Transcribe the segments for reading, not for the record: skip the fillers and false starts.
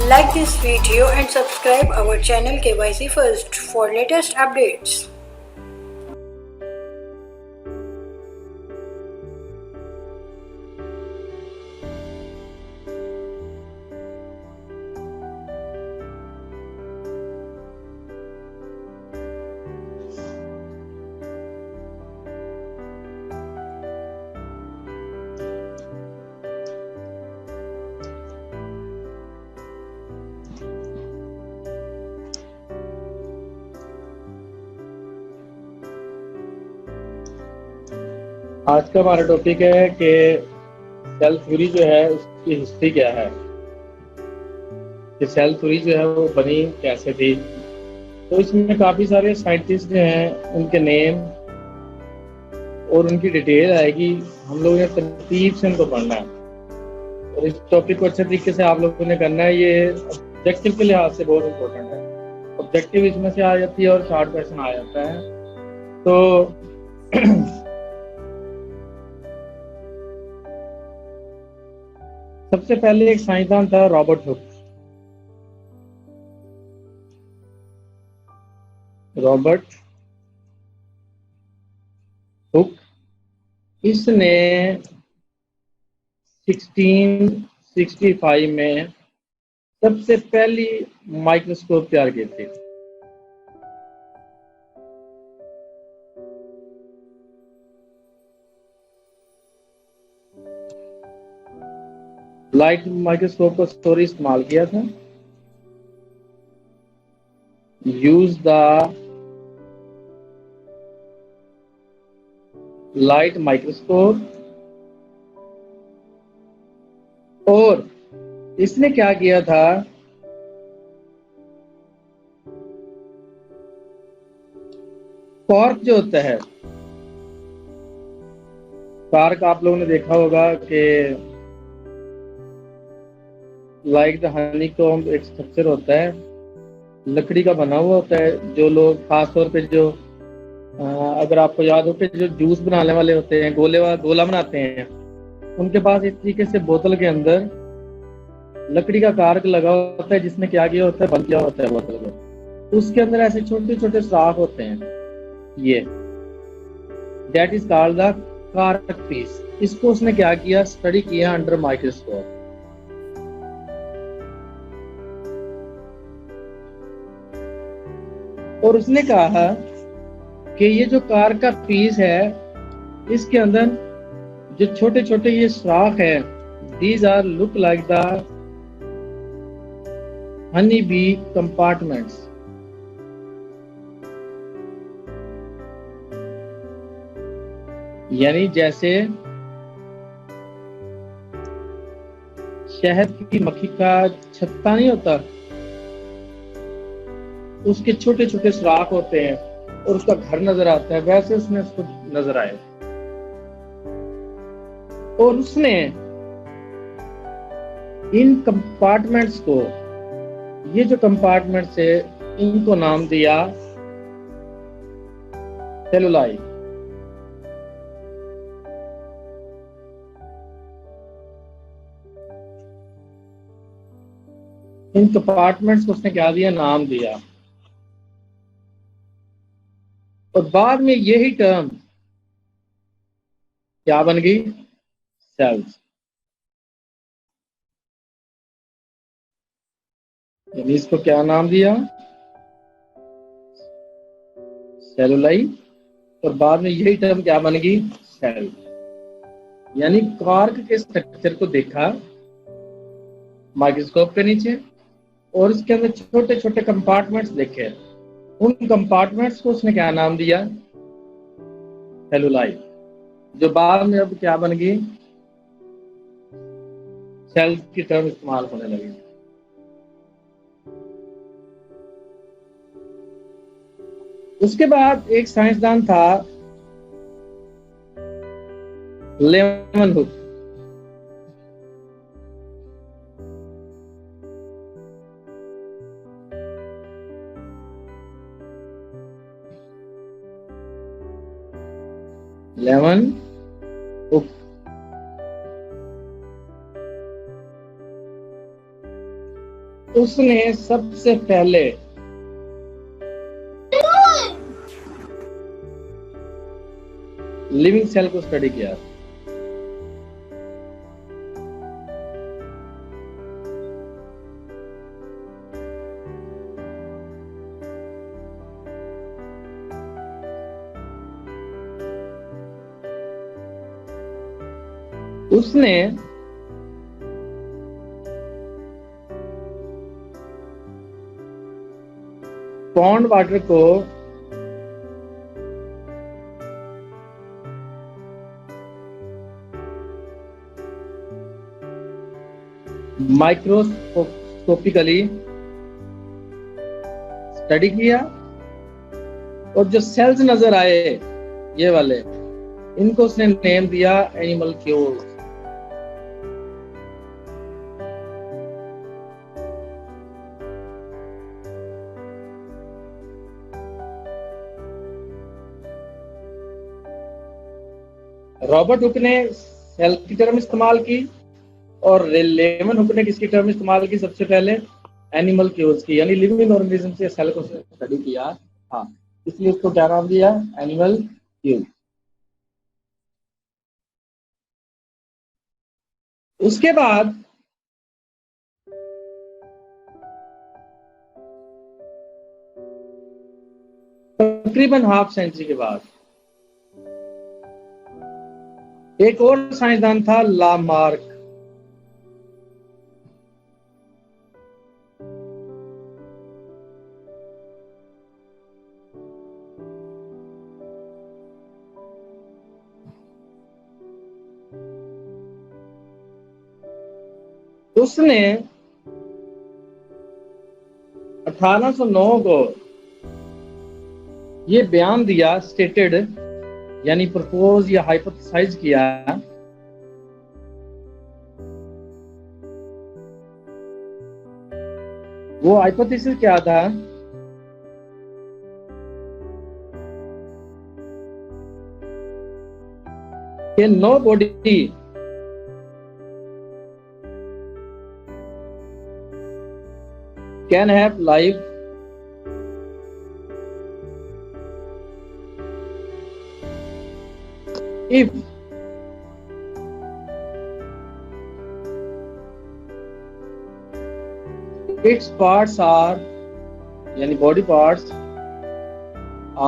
Like this video and subscribe our channel KYC First for latest updates. आज का हमारा topic है कि सेल थ्योरी जो है उसकी हिस्ट्री क्या है, कि सेल थ्योरी जो है वो बनी कैसे थी। तो इसमें काफ़ी सारे साइंटिस्ट जो हैं उनके नेम और उनकी डिटेल आएगी। हम लोगों ने तरतीब से उनको पढ़ना है और इस टॉपिक को अच्छे तरीके से आप लोगों ने करना है। ये ऑब्जेक्टिव के लिहाज से बहुत इम्पोर्टेंट है। ऑब्जेक्टिव इसमें से आ जाती है और शार्ट क्वेश्चन आ जाता है। तो सबसे पहले एक साइंसदान था रॉबर्ट हुक। रॉबर्ट हुक इसने 1665 में सबसे पहली माइक्रोस्कोप तैयार की थी। लाइट माइक्रोस्कोप को स्टोरी इस्तेमाल किया था। Use the light microscope. और इसने क्या किया था, कॉर्क जो होता है, कॉर्क आप लोगों ने देखा होगा कि लाइक द हनी को एक स्ट्रक्चर होता है, लकड़ी का बना हुआ होता है। जो लोग खास तौर पे जो अगर आपको याद हो कि जो जूस बनाने वाले होते हैं, गोला बनाते हैं, उनके पास इस तरीके से बोतल के अंदर लकड़ी का कार्क लगा होता है जिसने क्या किया होता है, बंद किया होता है बोतल को। उसके अंदर ऐसे छोटे छोटे सुराख होते हैं, ये that is called the cork piece. इसको उसने क्या किया, स्टडी किया अंडर माइक्रोस्कोप। और उसने कहा कि ये जो कार्क का पीस है, इसके अंदर जो छोटे छोटे ये सुराख है, these are look like the honey bee compartments. यानी जैसे शहद की मक्खी का छत्ता नहीं होता, उसके छोटे छोटे सुराख होते हैं और उसका घर नजर आता है, वैसे उसने उसको नजर आए। और उसने इन कंपार्टमेंट्स को, ये जो कंपार्टमेंट्स है, इनको नाम दिया सेलुलाई। इन कंपार्टमेंट्स को उसने क्या दिया, नाम दिया। और बाद में यही टर्म क्या बन गई, सेल्स। यानी इसको क्या नाम दिया, सेलुलाई। और बाद में यही टर्म क्या बन गई, सेल। यानी कार्क के स्ट्रक्चर को देखा माइक्रोस्कोप के नीचे और इसके अंदर छोटे छोटे कंपार्टमेंट्स देखे। उन कंपार्टमेंट्स को उसने क्या नाम दिया, सेलुलाई, जो बाद में अब क्या बन गई, सेल की टर्म इस्तेमाल होने लगी। उसके बाद एक साइंसदान था लेमनहुक। लेमनहुक उसने सबसे पहले लिविंग सेल को स्टडी किया। उसने पॉन्ड वाटर को माइक्रोस्कोपिकली स्टडी किया और जो सेल्स नजर आए ये वाले, इनको उसने नेम दिया एनिमल क्यूल्स। रॉबर्ट हुक ने सेल की टर्म इस्तेमाल की और लेमन हुक ने किसकी टर्म इस्तेमाल की सबसे पहले? एनिमल क्यूल्स की, यानी लिविंग ऑर्गेनिज्म से सेल को स्टडी किया। हाँ, इसलिए उसको क्या नाम दिया? एनिमल क्यूल। उसके बाद तकरीबन हाफ सेंचुरी के बाद एक और साइंसदान था, लामार्क। उसने 1809 को ये बयान दिया, स्टेटेड यानी प्रपोज या हाइपोथेसाइज किया वो हाइपोथेसिस क्या था? कि no body can have life if its parts are, यानी body parts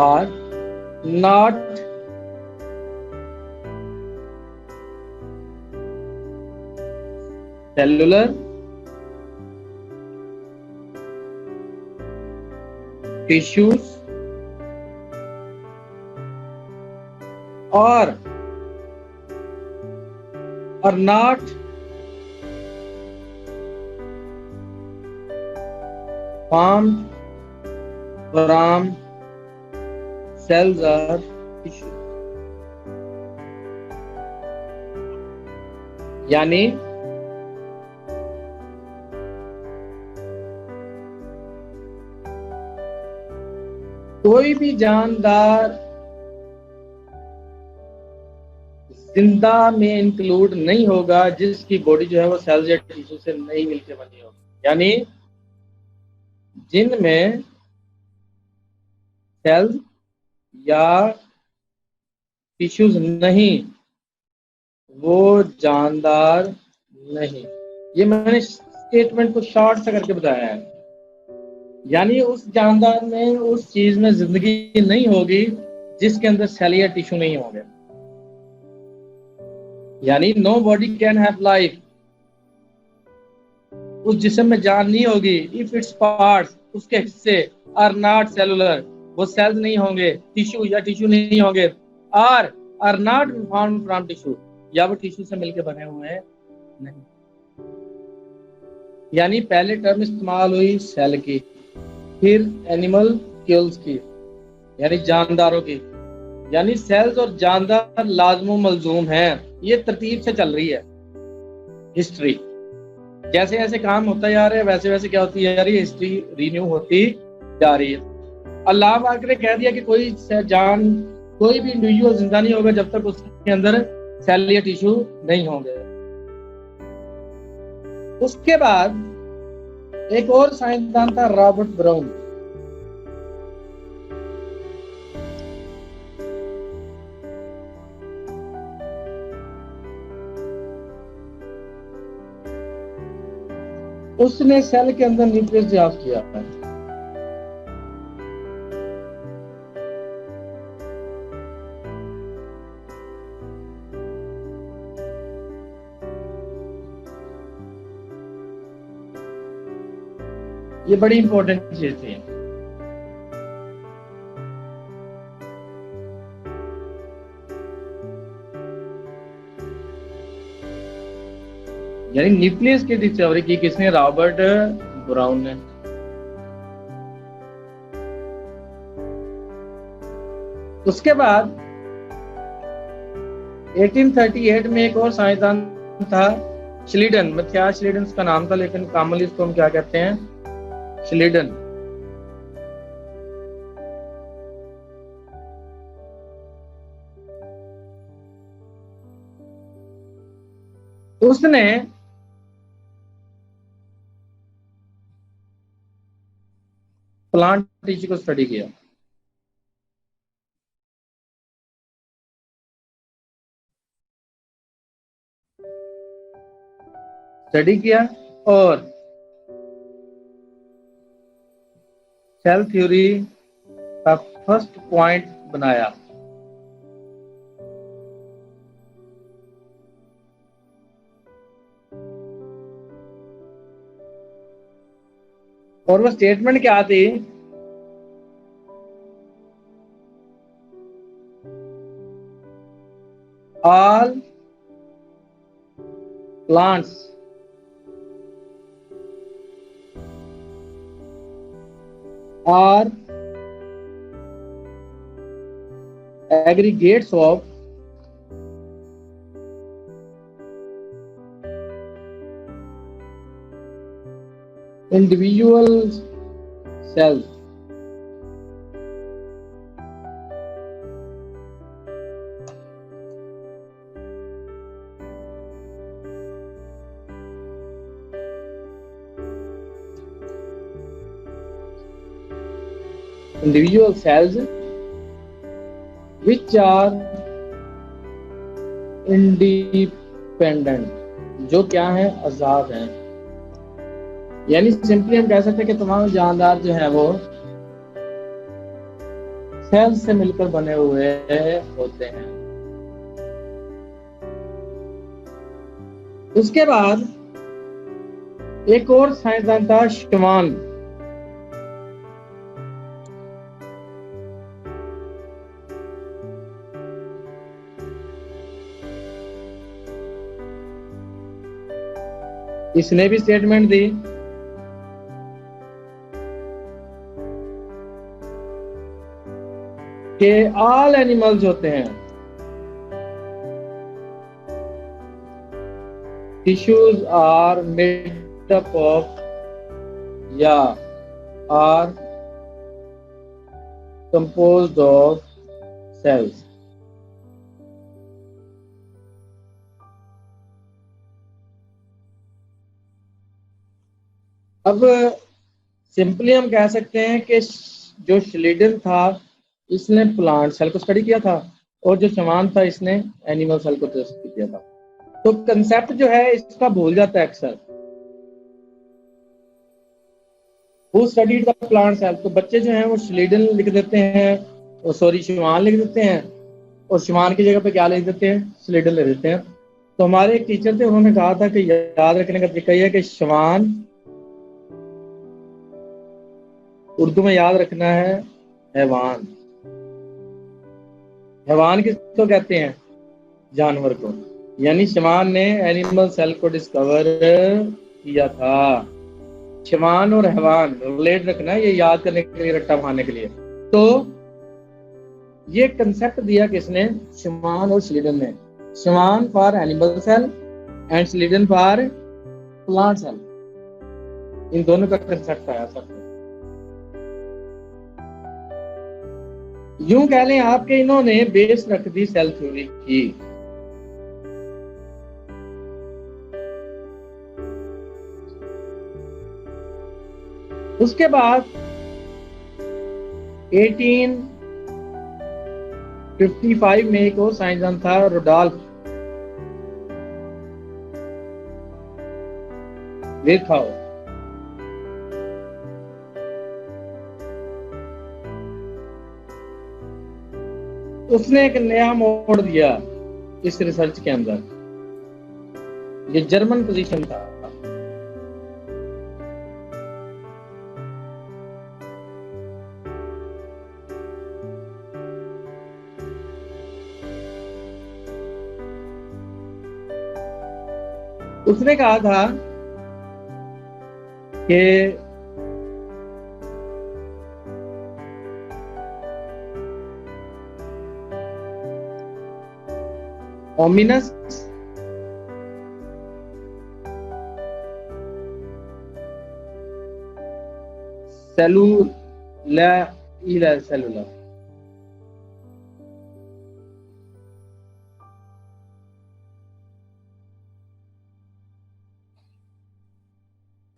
are not cellular, tissues or are not formed from cells or tissue। यानी कोई भी जानदार जिंदा में इंक्लूड नहीं होगा जिसकी बॉडी जो है वो सेल्स या टिश्यू से नहीं मिलकर बनी होगी। यानी जिनमें सेल्स या टिश्यूज नहीं, वो जानदार नहीं। ये मैंने स्टेटमेंट को शॉर्ट से करके बताया है। यानी उस जानदार में, उस चीज में जिंदगी नहीं होगी जिसके अंदर सेल या टिश्यू नहीं होंगे। यानी no body can have life, उस जिस्म में जान नहीं होगी इफ इट्स पार्ट्स, उसके हिस्से आर नॉट सेलुलर, वो सेल्स नहीं होंगे, टिश्यू या टिश्यू नहीं होंगे, are not found from tissue, या वो टिश्यू से मिलकर बने हुए हैं नहीं। यानी पहले टर्म इस्तेमाल हुई सेल की, फिर एनिमल क्यूल्स की यानी जानदारों की। यानी सेल्स और जानदार लाजमो मलजूम हैं। ये तरतीब से चल रही है हिस्ट्री। जैसे जैसे काम होता जा रहा है वैसे वैसे क्या होती जा रही है, हिस्ट्री रिन्यू होती जा रही है। अल्लाह पाक ने कह दिया कि कोई भी इंडिविजुअल जिंदा नहीं होगा जब तक उसके अंदर सेल या टिश्यू नहीं होंगे। उसके बाद एक और साइंसदान था रॉबर्ट ब्राउन। उसने सेल के अंदर न्यूक्लियस ड्राफ्ट किया है। ये बड़ी इंपॉर्टेंट चीज थी। यानी न्यूक्लियस की डिस्कवरी की किसने? रॉबर्ट ब्राउन ने। उसके बाद 1838 में एक और साइंसदान था श्लीडन। क्या श्लीडन का नाम था, लेकिन कॉमनली इसको हम क्या कहते हैं? श्लीडन। उसने प्लांट टिश्यू को स्टडी किया। और सेल थ्योरी का फर्स्ट पॉइंट बनाया। और वो स्टेटमेंट क्या थी? All plants are aggregates of individual cells. Individual cells which are independent, जो क्या है? आजाद हैं। यानी सिंपली हम कह सकते हैं कि तमाम जानदार जो हैं वो सेल्स से मिलकर बने हुए होते हैं। उसके बाद एक और साइंसदान था शमान। इसने भी स्टेटमेंट दी कि ऑल एनिमल्स होते हैं, tissues are made up of या आर कंपोज्ड ऑफ सेल्स। अब सिंपली हम कह सकते हैं कि जो श्लीडन था इसने प्लांट सेल को स्टडी किया था, और जो शमान था इसने एनिमल सेल को स्टडी किया था। तो कंसेप्ट जो है इसका भूल जाता है अक्सर। Who studied the plant cell, तो बच्चे जो हैं वो श्लीडन लिख देते हैं, और सॉरी शमान लिख देते हैं, और शमान की जगह पे क्या लिख देते हैं? श्लीडन लिख देते हैं। तो हमारे एक टीचर थे, उन्होंने कहा था कि याद रखने का तरीका यह है कि शमान उर्दू में याद रखना है हैवान। हैवान किसको कहते हैं? जानवर को। यानी शमान ने एनिमल सेल को डिस्कवर किया था। शमान और हैवान रिलेट रखना है, ये याद करने के लिए, रट्टा मारने के लिए। तो ये कंसेप्ट दिया किसने? शमान और श्लीडन ने। Schwann for animal cell and Schleiden for plant cell, इन दोनों का कंसेप्ट आया सब। यूं कह लें आपके इन्होंने बेस रख दी सेल थ्योरी की। उसके बाद 1855 में एक और साइंसदान था, रुडोल्फ विरखाउ। उसने एक नया मोड़ दिया इस रिसर्च के अंदर। ये जर्मन पोजीशन था। उसने कहा था कि ओमिनस सेलुला सेलुला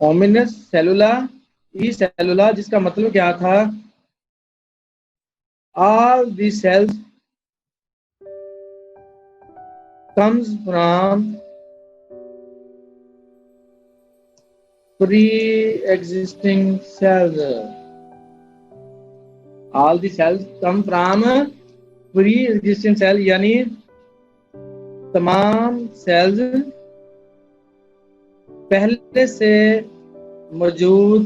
ओमिनस सेलुला ई सेलुला, जिसका मतलब क्या था, all the cells comes from pre-existing cells. All the cells come from pre-existing cell, यानी तमाम सेल्स पहले से मौजूद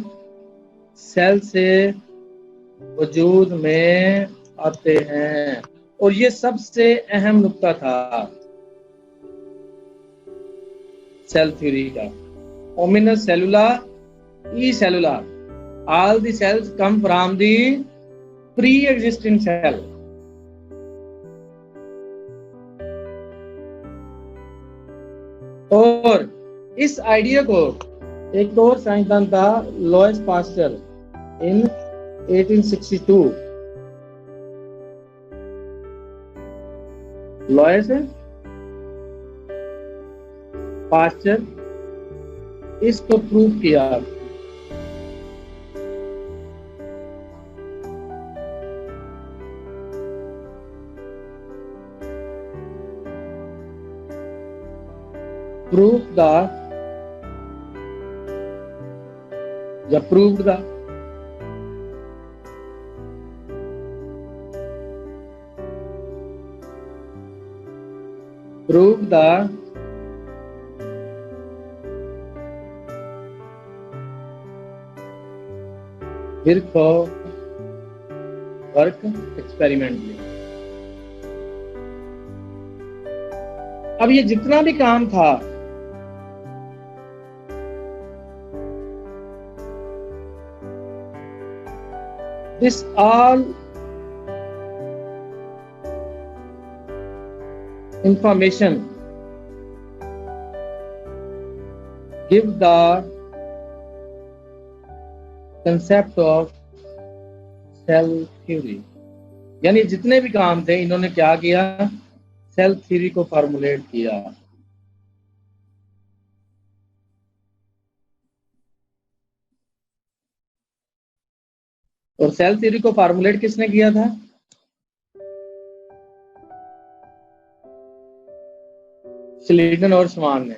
सेल से वजूद में आते हैं। और ये सबसे अहम नुक्ता था सेल थ्योरी का। ओमिनस सेलुला ई सेलुला, all the cells come from the pre existing cell. और इस आइडिया को एक और साइंसदान था, Louis Pasteur, in 1862। Louis Pasteur इसको प्रूव किया। proved the Virchow work experimentally। अब ये जितना भी काम था this all information give the concept of cell theory। यानी जितने भी काम थे इन्होंने क्या किया, सेल थ्योरी को फॉर्मुलेट किया। और सेल थ्योरी को फॉर्मुलेट किसने किया था, स्लीडन और शमान ने।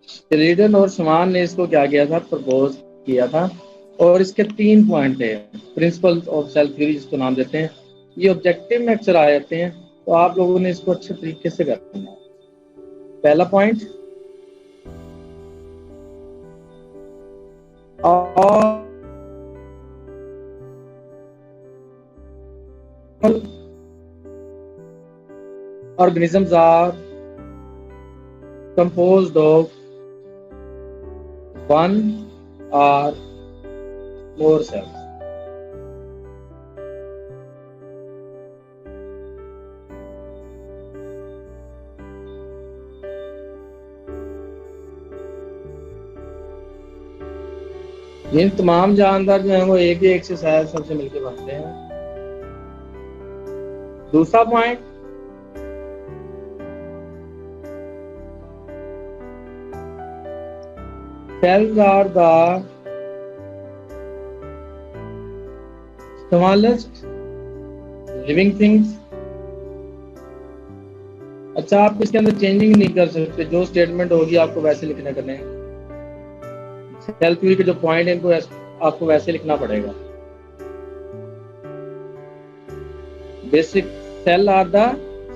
स्लीडन और शमान ने इसको क्या किया था, प्रपोज किया था। और इसके 3 पॉइंट है, प्रिंसिपल ऑफ सेल थ्योरी जिसको नाम देते हैं। ये ऑब्जेक्टिव में अक्सर आ जाते हैं, तो आप लोगों ने इसको अच्छे तरीके से करना है। पहला point, organisms are composed of one or more cells। इन तमाम जानदार जो हैं वो एक ही एक से सेल सबसे मिलकर बनते हैं। दूसरा point, cells are the smallest living things। अच्छा, आप इसके अंदर चेंजिंग नहीं कर सकते, जो स्टेटमेंट होगी आपको वैसे लिखने करने हैं। सेल थ्योरी के जो पॉइंट है इनको आपको वैसे लिखना पड़ेगा। Basic cell are the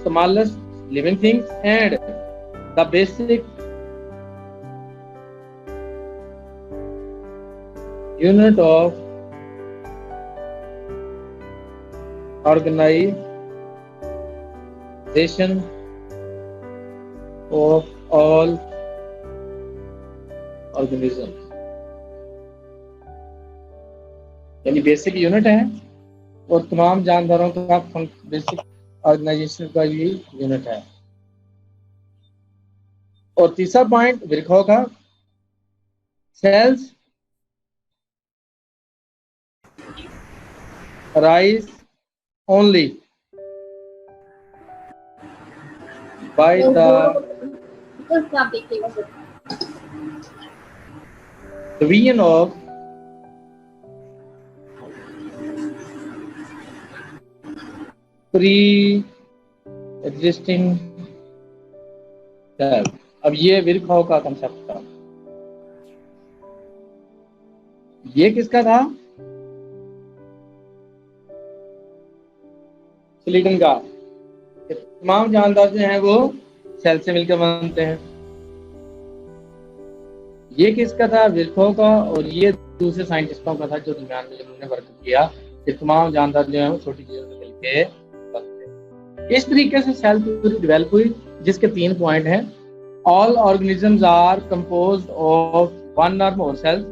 smallest living things and the basic unit of organization of all organism, यानी बेसिक यूनिट है और तमाम जानदारों का बेसिक ऑर्गेनाइजेशन का ये यूनिट है। और तीसरा पॉइंट विरखो का, sales arise only by the division of pre-existing cells। अब ये विरखो का कंसेप्ट था। ये किसका था? सिलिकॉन का। तमाम जानदार जो हैं वो सेल से मिलकर बनते हैं। ये किसका था? विरखो का। और ये दूसरे साइंटिस्टों का था जो दरमियान में जिन्होंने वर्क किया कि तमाम जानदार जो हैं वो छोटी चीजों से मिलकर बनते हैं। इस तरीके से सेल थ्योरी डेवलप हुई, जिसके 3 पॉइंट हैं। All organisms are composed of one और मोर सेल्स।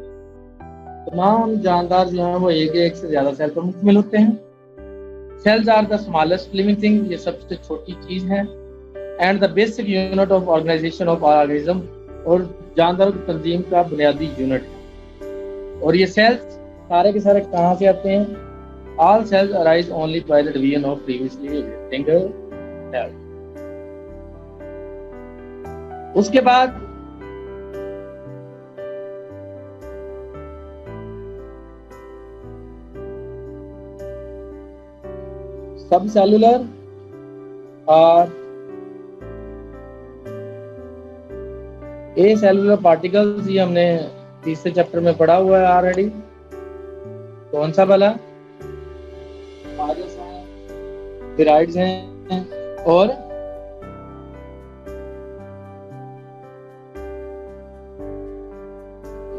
तमाम जानदार जो हैं वो एक से ज्यादा सेल पर मुश्तमिल होते हैं। Cells are the smallest living thing, ये सबसे छोटी चीज है। And the basic unit of organization of organism, और जानदारों की तंजीम का बुनियादी यूनिट है। और ये सेल्स सारे के सारे कहाँ से आते हैं? All cells arise only by the division of previously existing cells. उसके बाद सब सेलुलर और ए सेलुलर पार्टिकल्स, ये हमने तीसरे चैप्टर में पढ़ा हुआ है ऑलरेडी। कौन सा वाला? विराइड्स हैं और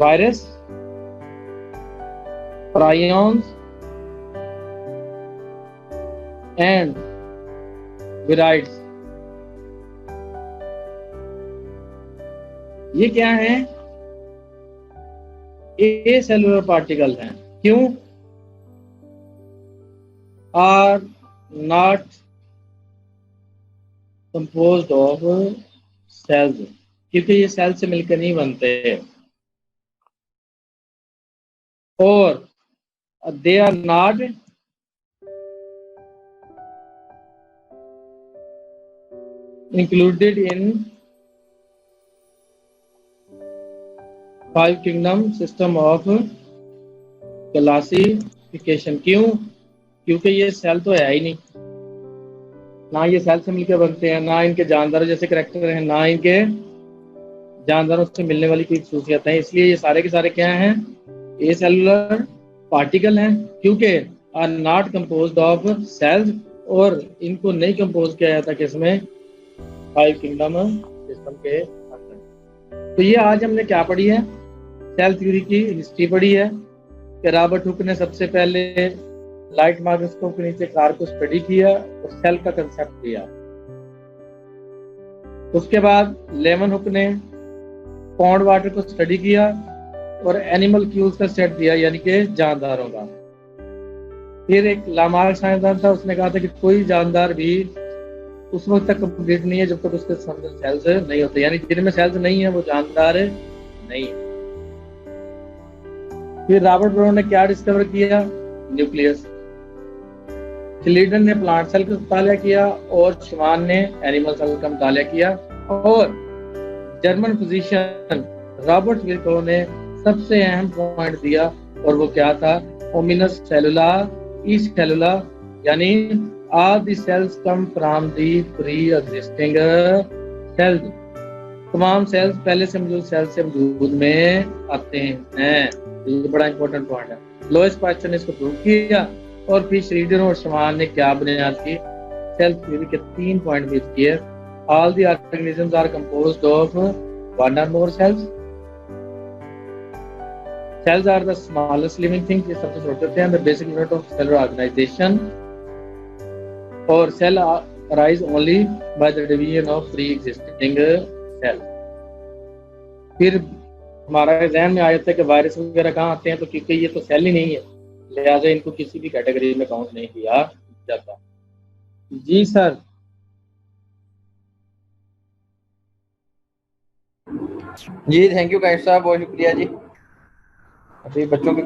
वायरस, प्राइयॉन्स एंड विराइड्स। ये क्या है? ए सेलुलर पार्टिकल हैं। क्यों? Are not composed of cells, क्योंकि ये सेल से मिलकर नहीं बनते। और they are not included in 5 kingdom system of classification। क्यों? क्योंकि ये सेल तो है ही नहीं, ना ये सेल से मिलकर बनते हैं, ना इनके जानदारों जैसे करैक्टर हैं, ना इनके जानदारों से मिलने वाली कोई खसूसियत है। इसलिए ये सारे के सारे क्या हैं? ए सेलुलर पार्टिकल हैं, क्योंकि are not composed of cells, और इनको नहीं कंपोज किया जाता किसमें? 5 किंगडम सिस्टम के अंदर। तो ये आज हमने क्या पढ़ी है? सेल थ्योरी की हिस्ट्री पढ़ी है कि रॉबर्ट हुक ने सबसे पहले लाइट माइक्रोस्कोप के नीचे कार को स्टडी किया और सेल का कंसेप्ट दिया। उसके बाद लेमन हुक ने पॉन्ड वाटर को स्टडी किया और एनिमल क्यूज का सेट दिया, यानी कि जानदारों का। फिर एक लामार्क साइंसदान था, उसने कहा था कि कोई जानदार भी उस वक्त तक कंप्लीट नहीं है जब तक उसके अंदर सेल्स नहीं होते, यानी जिनमें सेल्स नहीं है वो जानदार नहीं है। फिर रॉबर्ट ब्राउन ने क्या डिस्कवर किया? न्यूक्लियस। स्लीडन ने प्लांट सेल का मुताला किया और श्वान ने एनिमल सेल का मुताला किया। और जर्मन फिजिशियन रॉबर्ट विल्को ने सबसे अहम पॉइंट दिया और वो क्या था? होमिनस सेलुला ई सेलुला, यानी all the cells come from the pre-existing cells। तमाम सेल्स पहले से मौजूद सेल से वजूद में आते हैं। ये बड़ा इंपॉर्टेंट पॉइंट है। लोइस पास्चर ने इसको प्रूव किया और फिर श्रीडर और श्वान ने क्या बुनियाद की? सेल थ्योरी के 3 पॉइंट बेस किए। All the organisms are composed of one और more cells. Cells are the smallest living things, ये सबसे छोटे होते हैं, the basic unit of cellular organisation. और cell arise only by the division of pre existing cell. फिर हमारे जहन में आ जाता है कि वायरस वगैरह कहाँ आते हैं, तो क्योंकि ये तो सेल ही नहीं है, लिहाजा इनको किसी भी कैटेगरी में काउंट नहीं किया जाता। जी सर। जी थैंक यू काइफ साहब, बहुत शुक्रिया जी। अभी बच्चों के